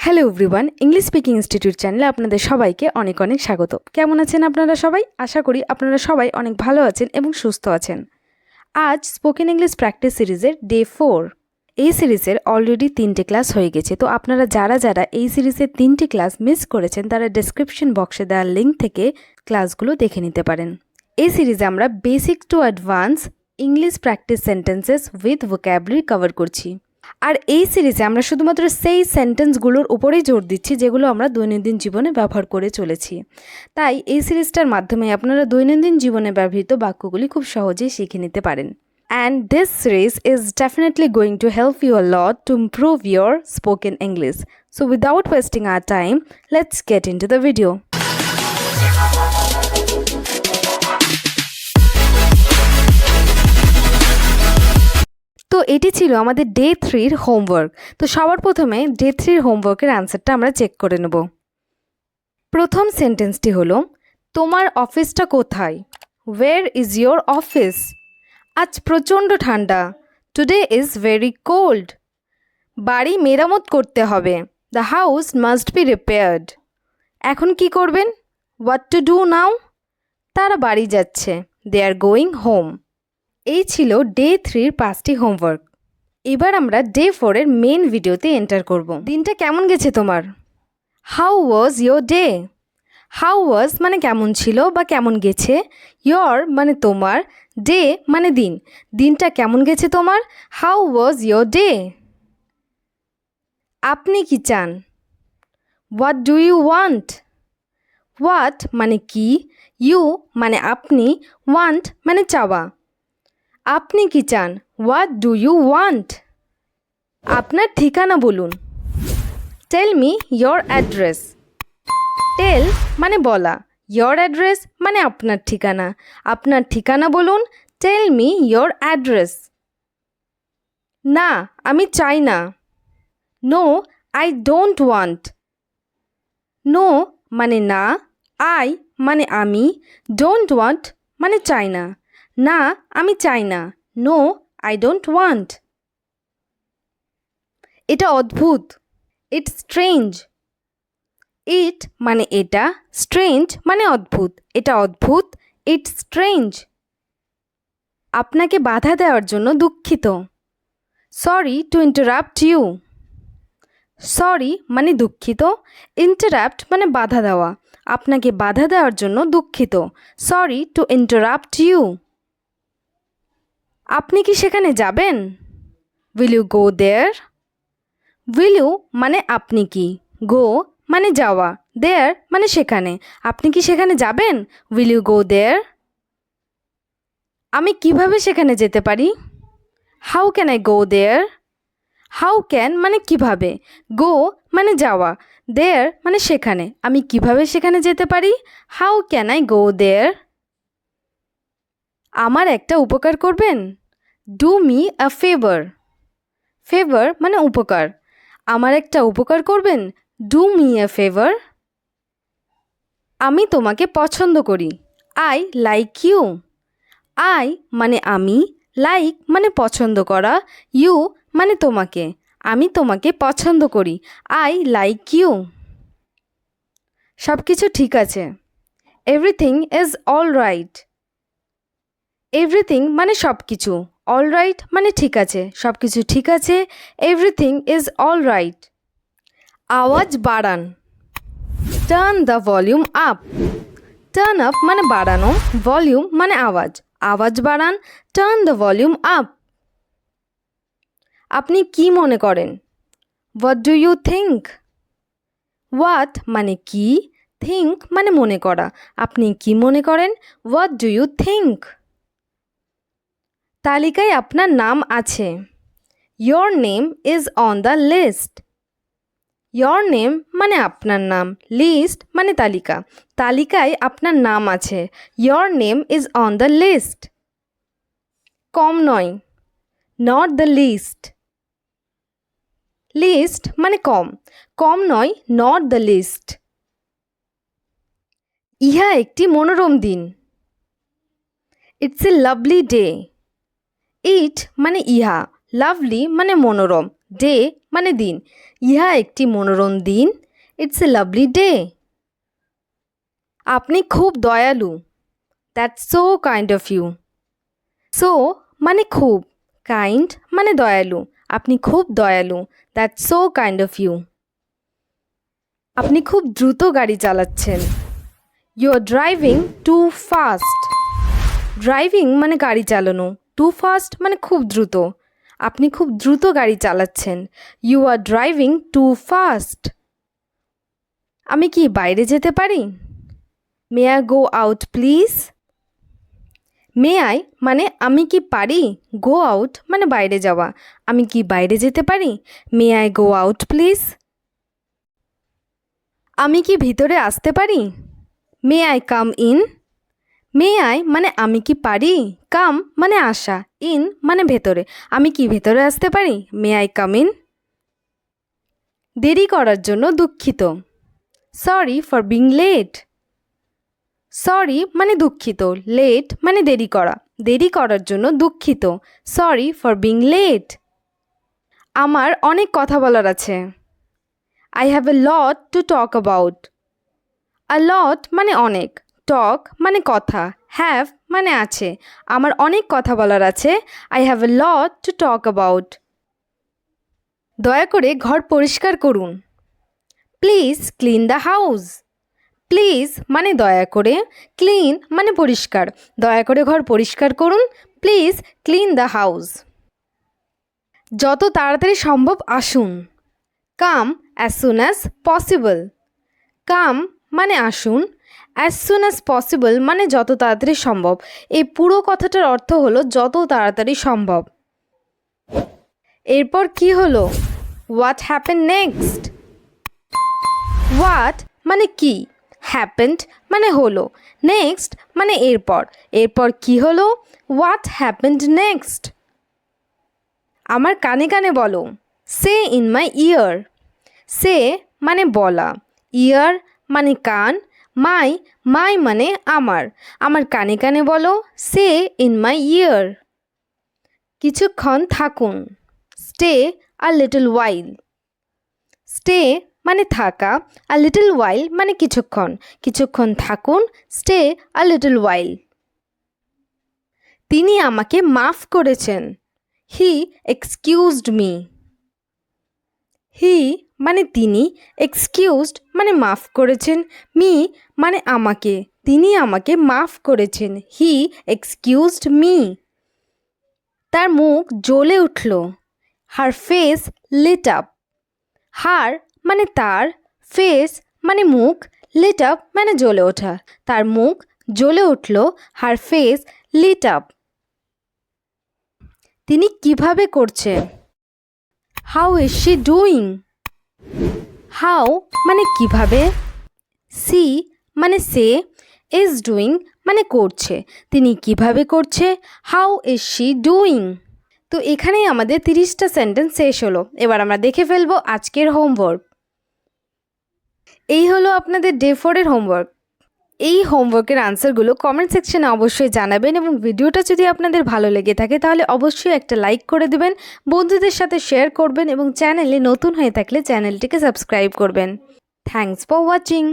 Hello everyone, English speaking institute চ্যানেলে আপনাদের সবাইকে অনেক অনেক স্বাগত। কেমন আছেন আপনারা সবাই? আশা করি আপনারা সবাই অনেক ভালো আছেন এবং সুস্থ আছেন। আজ স্পোকেন ইংলিশ প্র্যাকটিস সিরিজের ডে 4। এই সিরিজের অলরেডি 3টে ক্লাস হয়ে গেছে। তো আপনারা যারা এই সিরিজের 3টে ক্লাস মিস করেছেন তারা ডেসক্রিপশন বক্সে দেওয়া লিঙ্ক থেকে ক্লাসগুলো দেখে নিতে পারেন। এই সিরিজে আমরা basic to advance English practice sentences with vocabulary cover করছি। আর এই সিরিজে আমরা শুধুমাত্র সেই সেন্টেন্সগুলোর উপরেই জোর দিচ্ছি যেগুলো আমরা দৈনন্দিন জীবনে ব্যবহার করে চলেছি। তাই এই সিরিজটার মাধ্যমে আপনারা দৈনন্দিন জীবনে ব্যবহৃত বাক্যগুলি খুব সহজেই শিখে নিতে পারেন। And this series is definitely going to help you a lot to improve your spoken English. So without wasting our time, let's get into the video. তো এটি ছিল আমাদের ডে 3-র হোমওয়ার্ক। তো সবার প্রথমে ডে 3-র হোমওয়ার্কের অ্যান্সারটা আমরা চেক করে নেব। প্রথম সেন্টেন্সটি হলো, তোমার অফিসটা কোথায়? ওয়ের ইজ ইয়োর অফিস? আজ প্রচণ্ড ঠান্ডা। Today is very cold. বাড়ি মেরামত করতে হবে। The house must be repaired. এখন কি করবেন? What to do now? তারা বাড়ি যাচ্ছে। দে আর গোয়িং হোম। এই ছিল ডে 3-র 5টি হোমওয়ার্ক। এবার আমরা ডে 4-এর মেন ভিডিওতে এন্টার করব। দিনটা কেমন গেছে তোমার? How was your day? How was মানে কেমন ছিল বা কেমন গেছে, ইয়োর মানে তোমার, ডে মানে দিন। দিনটা কেমন গেছে তোমার? How was your day? আপনি কি চান? What do you want? What মানে কি, ইউ মানে আপনি, ওয়ান্ট মানে চাওয়া। আপনি কি চান? What do you want? আপনার ঠিকানা বলুন। Tell me your address. Tell মানে বলা, ইয়োর অ্যাড্রেস মানে আপনার ঠিকানা। আপনার ঠিকানা বলুন। Tell me your address. না, আমি চাই না। No, I don't want. No মানে না, আই মানে আমি, ডোন্ট ওয়ান্ট মানে চাই না। না, আমি চাই না। No, I don't want. এটা অদ্ভুত। It's strange. ইট মানে এটা, স্ট্রেঞ্জ মানে অদ্ভুত। এটা অদ্ভুত, ইটস স্ট্রেঞ্জ। আপনাকে বাধা দেওয়ার জন্য দুঃখিত। Sorry to interrupt you. Sorry মানে দুঃখিত, ইন্টারাপ্ট মানে বাধা দেওয়া। আপনাকে বাধা দেওয়ার জন্য দুঃখিত। Sorry to interrupt you. আপনি কি সেখানে যাবেন? Will you go there? Will you মানে আপনি কি, গো মানে যাওয়া, দেয়ার মানে সেখানে। আপনি কি সেখানে যাবেন? Will you go there? আমি কিভাবে সেখানে যেতে পারি? How can I go there? How can মানে কিভাবে, গো মানে যাওয়া, দেয়ার মানে সেখানে। আমি কিভাবে সেখানে যেতে পারি? How can I go there? আমার একটা উপকার করবেন? Do me a favour. Favour মানে উপকার। আমার একটা উপকার করবেন? Do me a favour. আমি তোমাকে পছন্দ করি। I like you. আই মানে আমি, লাইক মানে পছন্দ করা, ইউ মানে তোমাকে। আমি তোমাকে পছন্দ করি। I like you. সব কিছু ঠিক আছে। Everything is all right. Everything মানে সব কিছু, অল রাইট মানে ঠিক আছে, সব কিছু ঠিক আছে। Everything is all right. আওয়াজ বাড়ান। Turn the volume up. Turn up মানে বাড়ানো, ভলিউম মানে আওয়াজ। আওয়াজ বাড়ান, টার্ন দ্য ভলিউম আপ। আপনি কি মনে করেন? What do you think? What মানে কি, থিঙ্ক মানে মনে করা। আপনি কি মনে করেন? What do you think? তালিকায় আপনার নাম আছে। Your name is on the list. Your name মানে আপনার নাম, লিস্ট মানে তালিকা। তালিকায় আপনার নাম আছে। Your name is on the list. কম নয়। Not the list. লিস্ট মানে কম, কম নয়, নট দ্য লিস্ট। ইহা একটি মনোরম দিন। It's a lovely day. It মানে ইহা, লাভলি মানে মনোরম, ডে মানে দিন, ইহা একটি মনোরম দিন, ইটস এ লাভলি ডে। আপনি খুব দয়ালু, that's so kind of you. So মানে খুব, কাইন্ড মানে দয়ালু, আপনি খুব দয়ালু, that's so kind of you. আপনি খুব দ্রুত গাড়ি চালাচ্ছেন, you are driving too fast. Driving মানে গাড়ি চালানো, টু ফাস্ট মানে খুব দ্রুত, আপনি খুব দ্রুত গাড়ি চালাচ্ছেন, you are driving too fast. আমি কি বাইরে যেতে পারি? May I go out please? May I মানে আমি কি পারি, গো আউট মানে বাইরে যাওয়া, আমি কি বাইরে যেতে পারি? May I go out please? আমি কি ভিতরে আসতে পারি? May I come in? May I মানে আমি কি পারি, কাম মানে আসা, ইন মানে ভেতরে, আমি কি ভেতরে আসতে পারি? May I come in? দেরি করার জন্য দুঃখিত, sorry for being late. Sorry মানে দুঃখিত, লেট মানে দেরি করা, দেরি করার জন্য দুঃখিত, সরি ফর বিং লেট। আমার অনেক কথা বলার আছে, I have a lot to talk about. A lot মানে অনেক, টক মানে কথা, হ্যাভ মানে আছে, আমার অনেক কথা বলার আছে, I have a lot to talk about. দয়া করে ঘর পরিষ্কার করুন, please clean the house. Please মানে দয়া করে, ক্লিন মানে পরিষ্কার, দয়া করে ঘর পরিষ্কার করুন, প্লিজ ক্লিন দ্য হাউস। যত তাড়াতাড়ি সম্ভব আসুন, come as soon as possible. Come মানে আসুন, অ্যাজ সুন অ্যাজ পসিবল মানে যত তাড়াতাড়ি সম্ভব, এই পুরো কথাটার অর্থ হলো যত তাড়াতাড়ি সম্ভব। এরপর কি হলো? What happen next? হোয়াট মানে কি, হ্যাপেন্ড মানে হলো, নেক্সট মানে এরপর, এরপর কি হলো? What happened next? আমার কানে কানে বলো, সে ইন মাই ইয়ার। সে মানে বলা, ইয়ার মানে কান, মাই মাই মানে আমার, আমার কানে কানে বলো, সে ইন মাই ইয়ার। কিছুক্ষণ থাকুন, stay a little while. Stay মানে থাকা, আ লিটল ওয়াইল মানে কিছুক্ষণ, কিছুক্ষণ থাকুন, স্টে আ লিটল ওয়াইল। তিনি আমাকে মাফ করেছেন, হি এক্সকিউজড মি। হি মানে তিনি, এক্সকিউজড মানে মাফ করেছেন, মি মানে আমাকে, তিনি আমাকে মাফ করেছেন, হি এক্সকিউজড মি। তার মুখ জ্বলে উঠল, হার ফেস লিট আপ। হার মানে তার, ফেস মানে মুখ, লিট আপ মানে জ্বলে ওঠা, তার মুখ জ্বলে উঠল, হার ফেস লিট আপ। তিনি কিভাবে করছেন? How is she doing? How মানে কিভাবে, সি মানে সে, ইজ ডুইং মানে করছে, তিনি কিভাবে করছে, হাউ ইজ শি ডুইং। তো এখানেই আমাদের 30টা সেন্টেন্স শেষ হলো। এবার আমরা দেখে ফেলবো আজকের হোমওয়ার্ক। এই হলো আপনাদের ডে 4 এর হোমওয়ার্ক। এই হোমওয়ার্কের আনসারগুলো কমেন্ট সেকশনে অবশ্যই জানাবেন, এবং ভিডিওটা যদি আপনাদের ভালো লেগে থাকে তাহলে অবশ্যই একটা লাইক করে দেবেন, বন্ধুদের সাথে শেয়ার করবেন, এবং চ্যানেলে নতুন হয়ে থাকলে চ্যানেলটিকে সাবস্ক্রাইব করবেন। Thanks for watching.